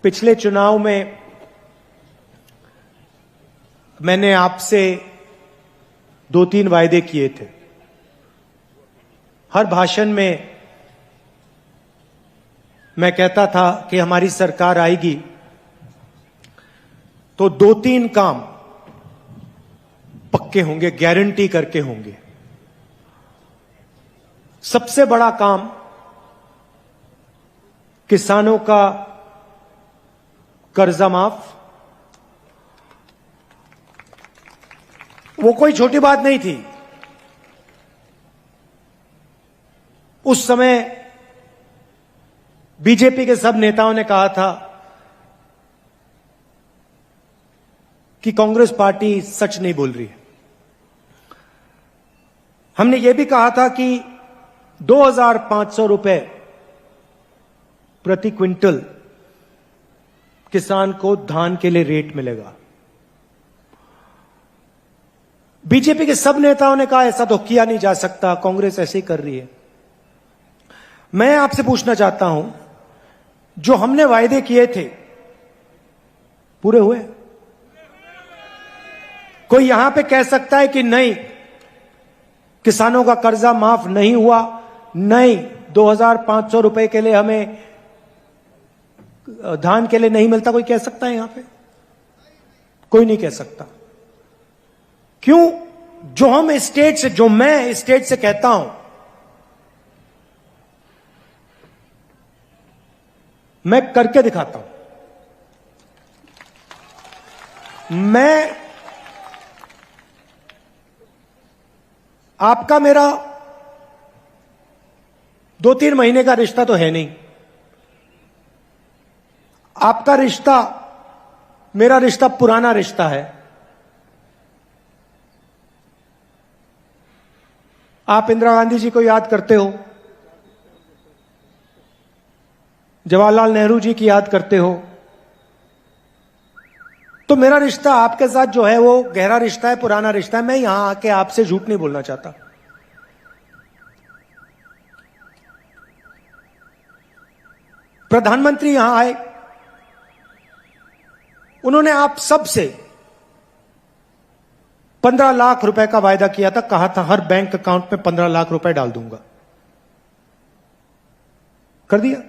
पिछले चुनाव में मैंने आपसे 2-3 वायदे किए थे। हर भाषण में मैं कहता था कि हमारी सरकार आएगी तो 2-3 काम पक्के होंगे, गारंटी करके होंगे। सबसे बड़ा काम किसानों का कर्जा माफ। वो कोई छोटी बात नहीं थी। उस समय बीजेपी के सब नेताओं ने कहा था कि कांग्रेस पार्टी सच नहीं बोल रही है। हमने यह भी कहा था कि 2,500 रुपए प्रति क्विंटल किसान को धान के लिए रेट मिलेगा। बीजेपी के सब नेताओं ने कहा ऐसा तो किया नहीं जा सकता, कांग्रेस ऐसे ही कर रही है। मैं आपसे पूछना चाहता हूं, जो हमने वायदे किए थे पूरे हुए? कोई यहां पे कह सकता है कि नहीं, किसानों का कर्जा माफ नहीं हुआ, नहीं 2,500 रुपए के लिए हमें धान के लिए नहीं मिलता? कोई कह सकता है यहां पे? कोई नहीं कह सकता। क्यों? जो हम स्टेट से, जो मैं स्टेट से कहता हूं, मैं करके दिखाता हूं। मैं आपका मेरा 2-3 महीने का रिश्ता तो है नहीं। आपका रिश्ता, मेरा रिश्ता पुराना रिश्ता है। आप इंदिरा गांधी जी को याद करते हो, जवाहरलाल नेहरू जी की याद करते हो, तो मेरा रिश्ता आपके साथ जो है वो गहरा रिश्ता है, पुराना रिश्ता है। मैं यहां आके आपसे झूठ नहीं बोलना चाहता। प्रधानमंत्री यहां आए, उन्होंने आप सबसे 15 लाख रुपए का वायदा किया था। कहा था हर बैंक अकाउंट में 15 लाख रुपए डाल दूंगा। कर दिया?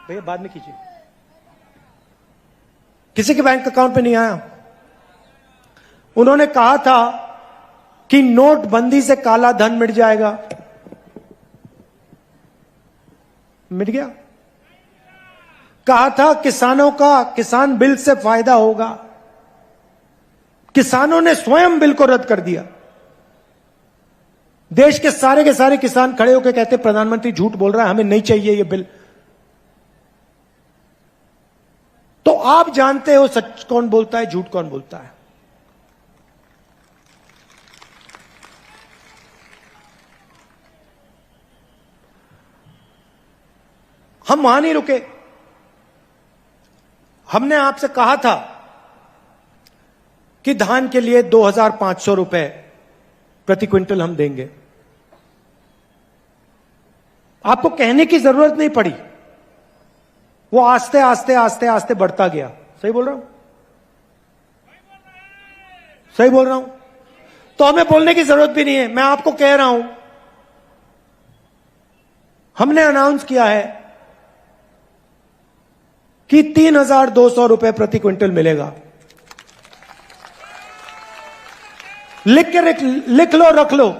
भैया बाद में कीजिए। किसी के बैंक अकाउंट में नहीं आया। उन्होंने कहा था कि नोटबंदी से काला धन मिट जाएगा। मिट गया? कहा था किसानों का, किसान बिल से फायदा होगा। किसानों ने स्वयं बिल को रद्द कर दिया। देश के सारे किसान खड़े होकर कहते प्रधानमंत्री झूठ बोल रहा है, हमें नहीं चाहिए ये बिल। तो आप जानते हो सच कौन बोलता है, झूठ कौन बोलता है। हम वहां नहीं रुके। हमने आपसे कहा था कि धान के लिए 2,500 रुपए प्रति क्विंटल हम देंगे। आपको कहने की जरूरत नहीं पड़ी। वो आस्ते आस्ते आस्ते आस्ते बढ़ता गया। सही बोल रहा हूं? सही बोल रहा हूं? तो हमें बोलने की जरूरत भी नहीं है। मैं आपको कह रहा हूं, हमने अनाउंस किया है कि 3,200 रुपए प्रति क्विंटल मिलेगा। लिख लो, रख लो।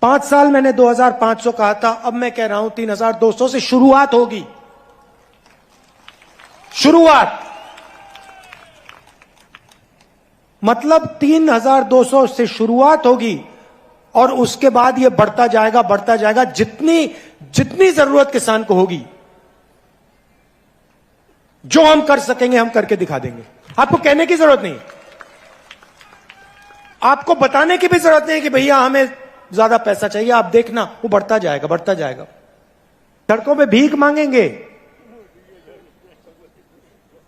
5 साल मैंने 2,500 कहा था, अब मैं कह रहा हूं 3,200 से शुरुआत होगी। शुरुआत मतलब 3,200 से शुरुआत होगी और उसके बाद यह बढ़ता जाएगा, बढ़ता जाएगा। जितनी जरूरत किसान को होगी, जो हम कर सकेंगे हम करके दिखा देंगे। आपको कहने की जरूरत नहीं, आपको बताने की भी जरूरत नहीं कि भैया हमें ज्यादा पैसा चाहिए। आप देखना वो बढ़ता जाएगा, बढ़ता जाएगा। सड़कों पे भीख मांगेंगे।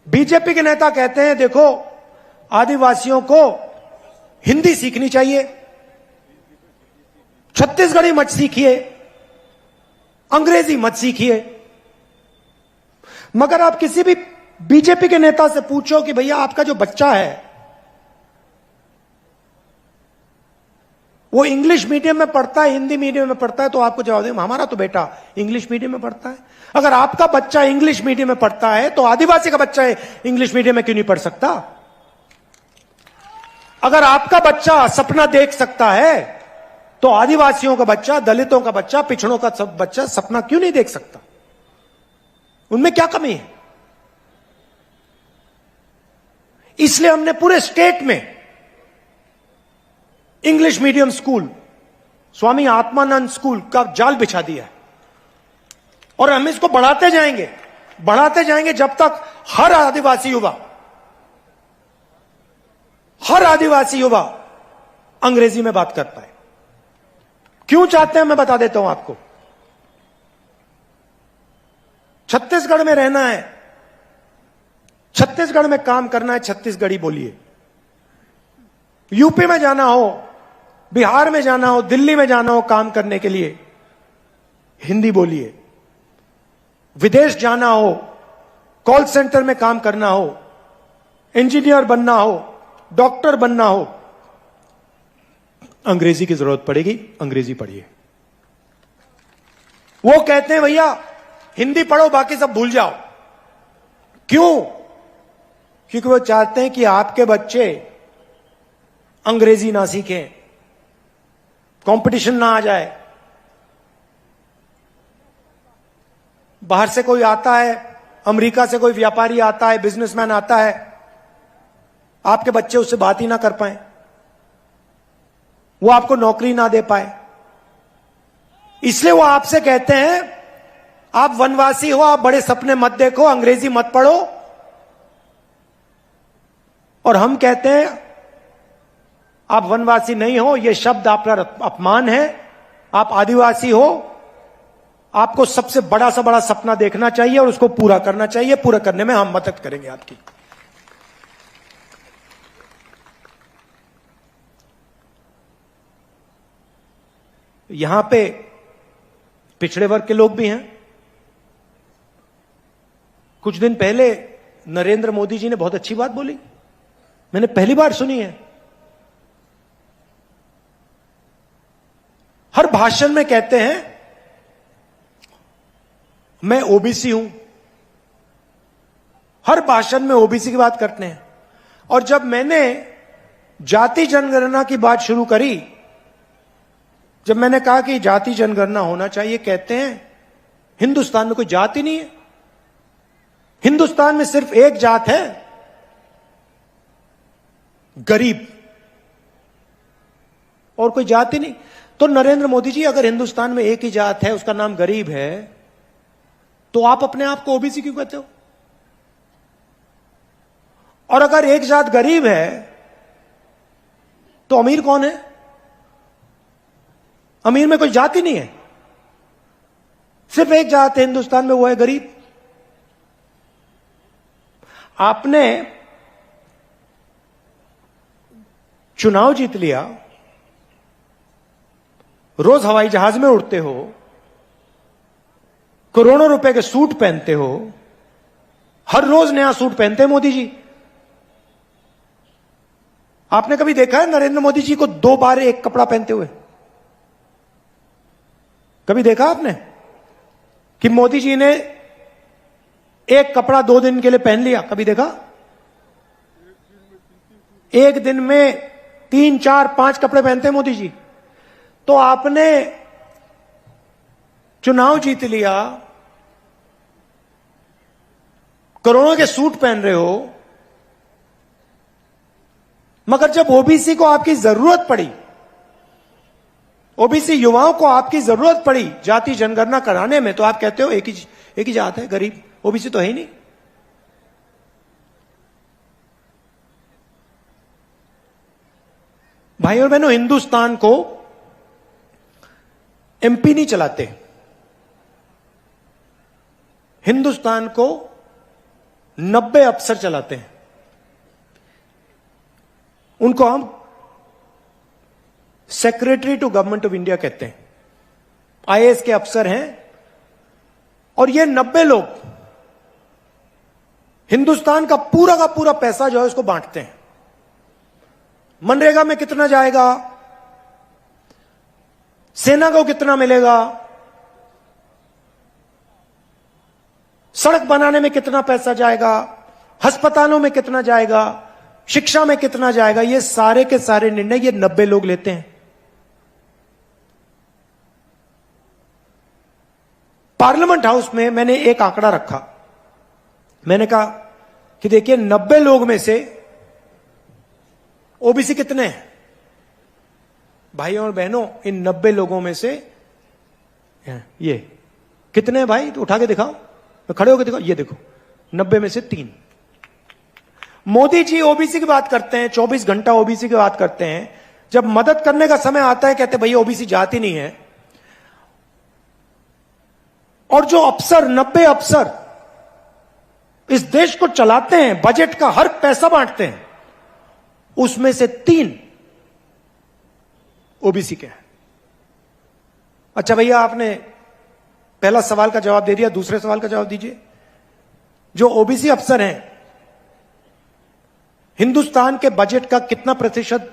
बीजेपी के नेता कहते हैं देखो आदिवासियों को हिंदी सीखनी चाहिए, छत्तीसगढ़ी मत सीखिए। अंग्रेजी मत सीखिए। मगर आप किसी भी बीजेपी के नेता से पूछो कि भैया आपका जो बच्चा है वो इंग्लिश मीडियम में पढ़ता है, हिंदी मीडियम में पढ़ता है, तो आपको जवाब देंगे हमारा तो बेटा इंग्लिश मीडियम में पढ़ता है। अगर आपका बच्चा इंग्लिश मीडियम में पढ़ता है तो आदिवासी का बच्चा इंग्लिश मीडियम में क्यों नहीं पढ़ सकता? अगर आपका बच्चा सपना देख सकता है तो आदिवासियों का बच्चा, दलितों का बच्चा, पिछड़ों का सब बच्चा सपना क्यों नहीं देख सकता? उनमें क्या कमी है? इसलिए हमने पूरे स्टेट में English medium school, Swami Atmanand school का जाल बिछा दिया है और हम इसको बढ़ाते जाएंगे जब तक हर आदिवासी युवा अंग्रेजी में बात कर पाए। क्यों चाहते हैं मैं बता देता हूं आपको। छत्तीसगढ़ में रहना है, छत्तीसगढ़ में काम करना है, छत्तीसगढ़ी बोलिए। यूपी में जाना हो, बिहार में जाना हो, दिल्ली में जाना हो काम करने के लिए, हिंदी बोलिए। विदेश जाना हो, कॉल सेंटर में काम करना हो, इंजीनियर बनना हो, डॉक्टर बनना हो, अंग्रेजी की जरूरत पड़ेगी, अंग्रेजी पढ़िए। वो कहते हैं भैया हिंदी पढ़ो बाकी सब भूल जाओ। क्यों? क्योंकि वो चाहते हैं कि आपके बच्चे अंग्रेजी ना सीखें, कंपटीशन ना आ जाए। बाहर से कोई आता है, अमेरिका से कोई व्यापारी आता है, बिजनेसमैन आता है, आपके बच्चे उससे बात ही ना कर पाए, वो आपको नौकरी ना दे पाए। इसलिए वो आपसे कहते हैं आप वनवासी हो, आप बड़े सपने मत देखो, अंग्रेजी मत पढ़ो। और हम कहते हैं आप वनवासी नहीं हो, यह शब्द आपका अपमान है। आप आदिवासी हो, आपको सबसे बड़ा से बड़ा सपना देखना चाहिए और उसको पूरा करना चाहिए। पूरा करने में हम मदद करेंगे आपकी। यहां पे पिछड़े वर्ग के लोग भी हैं। कुछ दिन पहले नरेंद्र मोदी जी ने बहुत अच्छी बात बोली, मैंने पहली बार सुनी है। हर भाषण में कहते हैं मैं ओबीसी हूं, हर भाषण में ओबीसी की बात करते हैं। और जब मैंने जाति जनगणना की बात शुरू करी, जब मैंने कहा कि जाति जनगणना होना चाहिए, कहते हैं हिंदुस्तान में कोई जाति नहीं है, हिंदुस्तान में सिर्फ एक जात है, गरीब, और कोई जाति नहीं। तो नरेंद्र मोदी जी, अगर हिंदुस्तान में एक ही जात है, उसका नाम गरीब है, तो आप अपने आप को ओबीसी क्यों कहते हो? और अगर एक जात गरीब है तो अमीर कौन है? अमीर में कोई जाति नहीं है, सिर्फ एक जात है हिंदुस्तान में, वो है गरीब। आपने चुनाव जीत लिया, रोज हवाई जहाज में उड़ते हो, करोड़ों रुपए के सूट पहनते हो, हर रोज नया सूट पहनते हैं मोदी जी। आपने कभी देखा है नरेंद्र मोदी जी को 2 बार एक कपड़ा पहनते हुए? कभी देखा आपने कि मोदी जी ने एक कपड़ा 2 दिन के लिए पहन लिया? कभी देखा? एक दिन में 3, 4, 5 कपड़े पहनते हैं मोदी जी। तो आपने चुनाव जीत लिया, करोड़ों के सूट पहन रहे हो, मगर जब ओबीसी को आपकी जरूरत पड़ी, ओबीसी युवाओं को आपकी जरूरत पड़ी जाति जनगणना कराने में, तो आप कहते हो एक ही जात है, गरीब, ओबीसी तो है ही नहीं। भाई और बहनों, हिंदुस्तान को एमपी नहीं चलाते, हिंदुस्तान को 90 अफसर चलाते हैं। उनको हम secretary to government of India कहते हैं। आईएएस के अफसर हैं, और ये 90 लोग हिंदुस्तान का पूरा पैसा जो है उसको बांटते हैं। मनरेगा में कितना जाएगा, सेना को कितना मिलेगा, सड़क बनाने में कितना पैसा जाएगा, अस्पतालों में कितना जाएगा, शिक्षा में कितना जाएगा, ये सारे के सारे निर्णय ये 90 लोग लेते हैं। पार्लियामेंट हाउस में मैंने एक आंकड़ा रखा। मैंने कहा कि देखिए 90 लोग में से ओबीसी कितने हैं भाइयों और बहनों, इन 90 लोगों में से ये कितने हैं भाई, तो उठा के दिखाओ, तो खड़े होकर दिखाओ, ये देखो 90 में से 3। मोदी जी ओबीसी की बात करते हैं, 24 घंटा ओबीसी की बात करते हैं, जब मदद करने का समय आता है कहते भैया ओबीसी जाति नहीं है। और जो अफसर 90 अफसर इस देश को चलाते हैं, बजट का हर पैसा बांटते हैं, उसमें से 3 ओबीसी के हैं। अच्छा भैया, आपने पहला सवाल का जवाब दे दिया, दूसरे सवाल का जवाब दीजिए। जो ओबीसी अफसर हैं, हिंदुस्तान के बजट का कितना प्रतिशत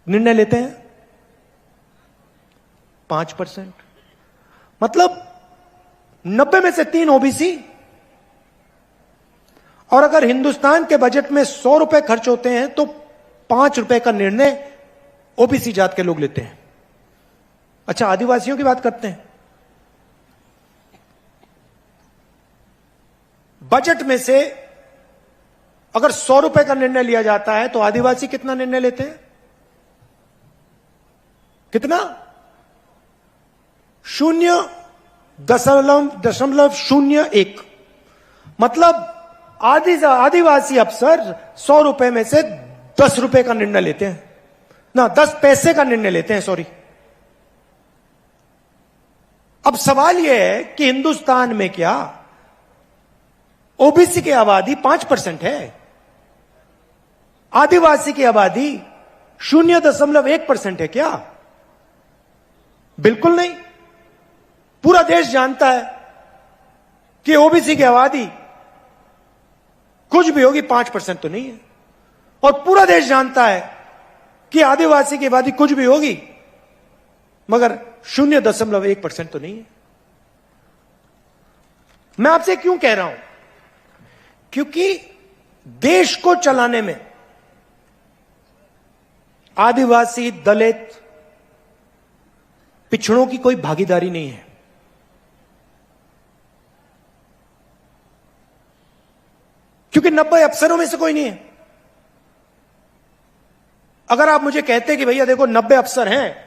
निर्णय लेते हैं? 5%। मतलब 90 में से 3 ओबीसी। और अगर हिंदुस्तान के बजट में 100 रुपए खर्च होते हैं तो 5 रुपए का निर्णय ओबीसी जात के लोग लेते हैं। अच्छा, आदिवासियों की बात करते हैं। बजट में से अगर 100 रुपए का निर्णय लिया जाता है तो आदिवासी कितना निर्णय लेते हैं? कितना? 0.01। मतलब आदिवासी अफसर 100 रुपए में से 10 रुपए का निर्णय लेते हैं, ना 10 पैसे का निर्णय लेते हैं, सॉरी। अब सवाल यह है कि हिंदुस्तान में क्या ओबीसी की आबादी 5% है? आदिवासी की आबादी 0.1% है क्या? बिल्कुल नहीं। पूरा देश जानता है कि ओबीसी की आबादी कुछ भी होगी, 5% तो नहीं है। और पूरा देश जानता है कि आदिवासी की आबादी कुछ भी होगी मगर 0.1% तो नहीं है। मैं आपसे क्यों कह रहा हूं? क्योंकि देश को चलाने में आदिवासी, दलित, पिछड़ों की कोई भागीदारी नहीं है। क्योंकि 90 अफसरों में से कोई नहीं है। अगर आप मुझे कहते कि भैया देखो 90 अफसर हैं,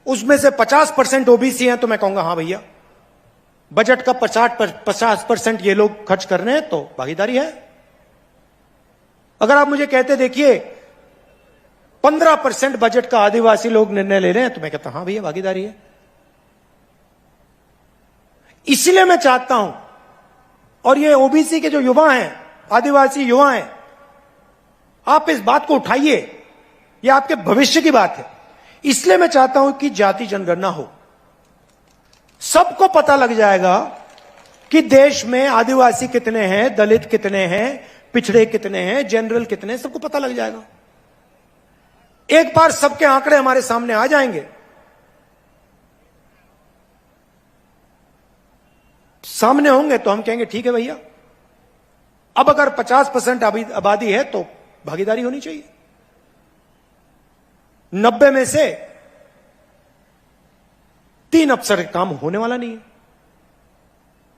उसमें से 50% ओबीसी हैं, तो मैं कहूंगा हां भैया, बजट का 50% ये लोग खर्च कर रहे हैं तो भागीदारी है। अगर आप मुझे कहते देखिए 15% बजट का आदिवासी लोग निर्णय ले रहे हैं, तो मैं कहता हां भैया भागीदारी है। इसलिए मैं चाहता हूं, और ये ओबीसी के जो युवा हैं, आदिवासी युवा हैं, आप इस बात को उठाइए, ये आपके भविष्य की बात है। इसलिए मैं चाहता हूं कि जाति जनगणना हो, सबको पता लग जाएगा कि देश में आदिवासी कितने हैं, दलित कितने हैं, पिछड़े कितने हैं, जनरल कितने हैं, सबको पता लग जाएगा। एक बार सबके आंकड़े हमारे सामने आ जाएंगे, सामने होंगे, तो हम कहेंगे ठीक है भैया, अब अगर 50% आबादी है तो भागीदारी होनी चाहिए। 90 में से 3 अफसर काम होने वाला नहीं है,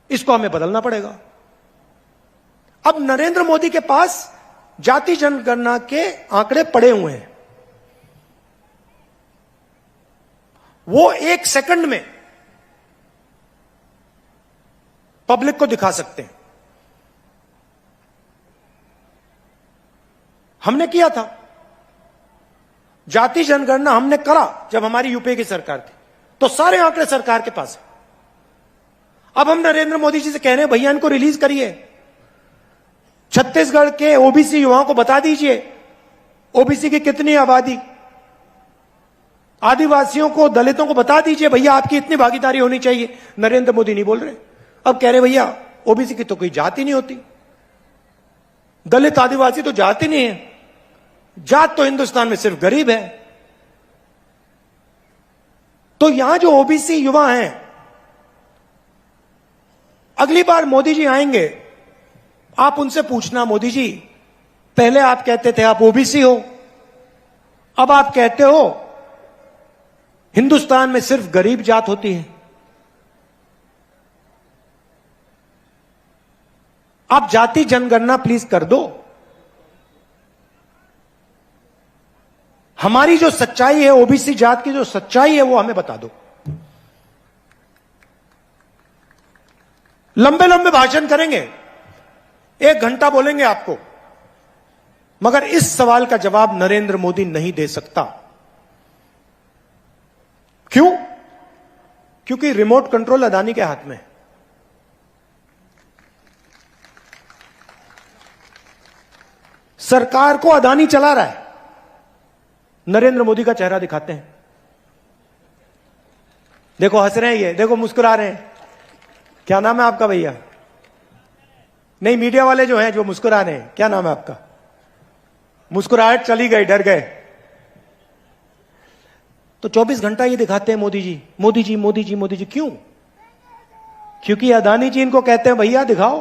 इसको हमें बदलना पड़ेगा। अब नरेंद्र मोदी के पास जाति जनगणना के आंकड़े पड़े हुए हैं, वो 1 सेकंड में पब्लिक को दिखा सकते हैं। हमने किया था जाति जनगणना, हमने करा जब हमारी यूपीए की सरकार थी, तो सारे आंकड़े सरकार के पास है। अब हम नरेंद्र मोदी जी से कह रहे हैं भैया इनको रिलीज करिए, छत्तीसगढ़ के ओबीसी युवाओं को बता दीजिए ओबीसी की कितनी आबादी, आदिवासियों को, दलितों को बता दीजिए भैया आपकी इतनी भागीदारी होनी चाहिए। नरेंद्र मोदी नहीं बोल रहे। अब कह रहे भैया ओबीसी की तो कोई जाति नहीं होती, दलित आदिवासी तो जाति नहीं है, जात तो हिंदुस्तान में सिर्फ गरीब है। तो यहां जो ओबीसी युवा हैं, अगली बार मोदी जी आएंगे, आप उनसे पूछना, मोदी जी पहले आप कहते थे आप ओबीसी हो, अब आप कहते हो हिंदुस्तान में सिर्फ गरीब जात होती है। आप जाति जनगणना प्लीज कर दो। हमारी जो सच्चाई है, ओबीसी जात की जो सच्चाई है, वो हमें बता दो। लंबे लंबे भाषण करेंगे, 1 घंटा बोलेंगे आपको, मगर इस सवाल का जवाब नरेंद्र मोदी नहीं दे सकता। क्यों? क्योंकि रिमोट कंट्रोल अदानी के हाथ में है। सरकार को अदानी चला रहा है, नरेंद्र मोदी का चेहरा दिखाते हैं। देखो हंस रहे हैं ये, देखो मुस्कुरा रहे हैं। क्या नाम है आपका भैया? नहीं, मीडिया वाले जो हैं जो मुस्कुरा रहे हैं, क्या नाम है आपका? मुस्कुराहट चली गई, डर गए। तो 24 घंटा ये दिखाते हैं मोदी जी, मोदी जी, मोदी जी, मोदी जी। क्यों? क्योंकि अदानी जी इनको कहते हैं भैया दिखाओ,